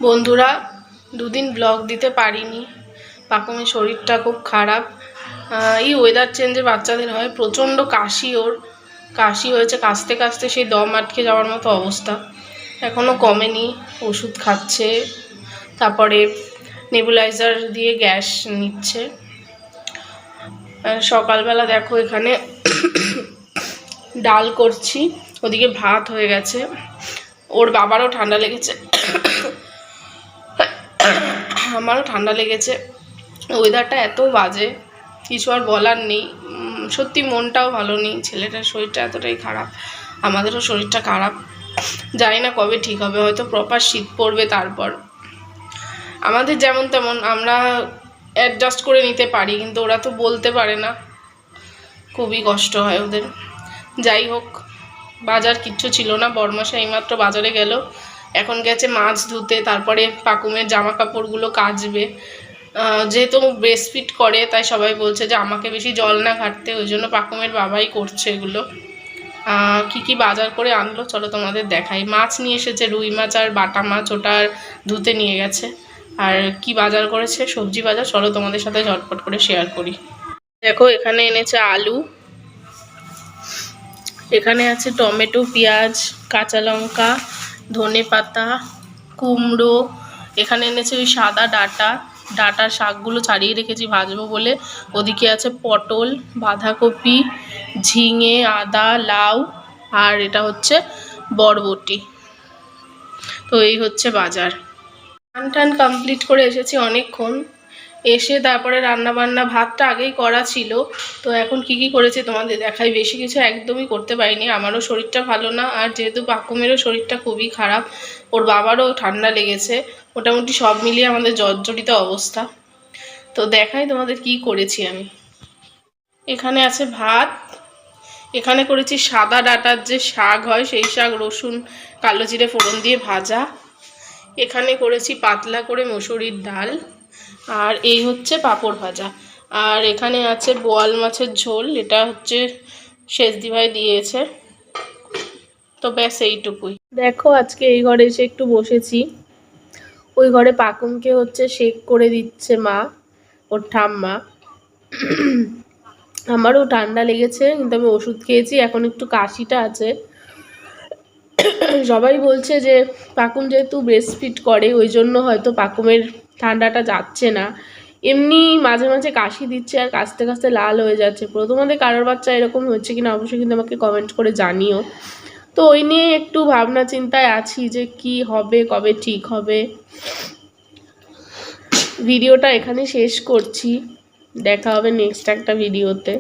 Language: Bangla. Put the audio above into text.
বন্ধুরা, দুদিন ব্লগ দিতে পারিনি। পাকুমের শরীরটা খুব খারাপ। এই ওয়েদার চেঞ্জে বাচ্চাদের হয় প্রচণ্ড কাশি। ওর কাশি হয়েছে, কাশতে কাশতে সেই দম আটকে যাওয়ার মতো অবস্থা। এখনও কমেনি, ওষুধ খাচ্ছে, তারপরে নেবুলাইজার দিয়ে গ্যাস নিচ্ছে। সকালবেলা দেখো এখানে ডাল করছি, ওদিকে ভাত হয়ে গেছে। ওর বাবারও ঠান্ডা লেগেছে, আমারও ঠান্ডা লেগেছে। ওয়েদারটা এত বাজে, কিছু আর বলার নেই। সত্যি মনটাও ভালো নেই, ছেলেটার শরীরটা এতটাই খারাপ, আমাদেরও শরীরটা খারাপ। জানি না কবে ঠিক হবে, হয়তো প্রপার শীত পড়বে তারপর। আমাদের যেমন তেমন আমরা অ্যাডজাস্ট করে নিতে পারি, কিন্তু ওরা তো বলতে পারে না, খুবই কষ্ট হয় ওদের। যাই হোক, বাজার কিচ্ছু ছিল না, বড়মাসা এইমাত্র বাজারে গেল, এখন গেছে মাছ ধুতে, তারপরে পাকুমের জামা কাপড়গুলো কাচবে। যেহেতু ব্রেস্টফিড করে তাই সবাই বলছে যে আমাকে বেশি জল না ঘাটতে, ওই জন্য পাকুমের বাবাই করছে এগুলো। কি কি বাজার করে আনলো চলো তোমাদের দেখাই। মাছ নিয়ে এসেছে, রুই মাছ আর বাটা মাছ, ওটা ধুতে নিয়ে গেছে। আর কি বাজার করেছে, সবজি বাজার, চলো তোমাদের সাথে ঝটপট করে শেয়ার করি। দেখো এখানে এনেছে আলু, এখানে আছে টমেটো, পেঁয়াজ, কাঁচা লঙ্কা, ধনে পাতা, কুমড়ো। এখানে এনেছে ওই সাদা ডাটার শাকগুলো ছাড়িয়ে রেখেছি ভাজবো বলে। ওদিকে আছে পটল, বাঁধাকপি, ঝিঙে, আদা, লাউ, আর এটা হচ্ছে বরবটি। তো এই হচ্ছে বাজার। টান কমপ্লিট করে এসেছি অনেকক্ষণ, এসে তারপরে রান্নাবান্না, ভাতটা আগেই করা ছিল। তো এখন কি কি করেছে তোমাদের দেখাই। বেশি কিছু একদমই করতে পারিনি, আমারও শরীরটা ভালো না, আর যেহেতু পাকুমেরও শরীরটা খুবই খারাপ, ওর বাবারও ঠান্ডা লেগেছে, মোটামুটি সব মিলিয়ে আমাদের জর্জরিত অবস্থা। তো দেখাই তোমাদের কি করেছি আমি। এখানে আছে ভাত, এখানে করেছি সাদা ডাটার যে শাক হয় সেই শাক, রসুন কালো জিরে ফোড়ন দিয়ে ভাজা। এখানে করেছি পাতলা করে মসুরির ডাল, আর এই হচ্ছে পাঁপড় ভাজা। আর এখানে আছে বোয়াল মাছের ঝোল, এটা হচ্ছে সেজদি ভাই দিয়েছে। তো ব্যাস এইটুকুই। দেখো আজকে এই ঘরে এসে একটু বসেছি, ওই ঘরে পাকুমকে হচ্ছে শেক করে দিচ্ছে মা, ওর ঠাম্মা। আমারও ঠান্ডা লেগেছে, কিন্তু আমি ওষুধ খেয়েছি, এখন একটু কাশিটা আছে। সবাই বলছে যে পাকুম যেহেতু ব্রেস্টফিড করে ওই জন্য হয়তো পাকুমের ঠান্ডাটা যাচ্ছে না। এমনি মাঝে মাঝে কাশি দিচ্ছে আর কাশতে কাশতে লাল হয়ে যাচ্ছে। তোমাদের কারোর বাচ্চা এরকম হচ্ছে কিনা অবশ্যই কিন্তু আমাকে কমেন্ট করে জানিও। তো ওই নিয়ে একটু ভাবনা চিন্তায় আছি যে কি হবে, কবে ঠিক হবে। ভিডিওটা এখানে শেষ করছি, দেখা হবে নেক্সট একটা ভিডিওতে।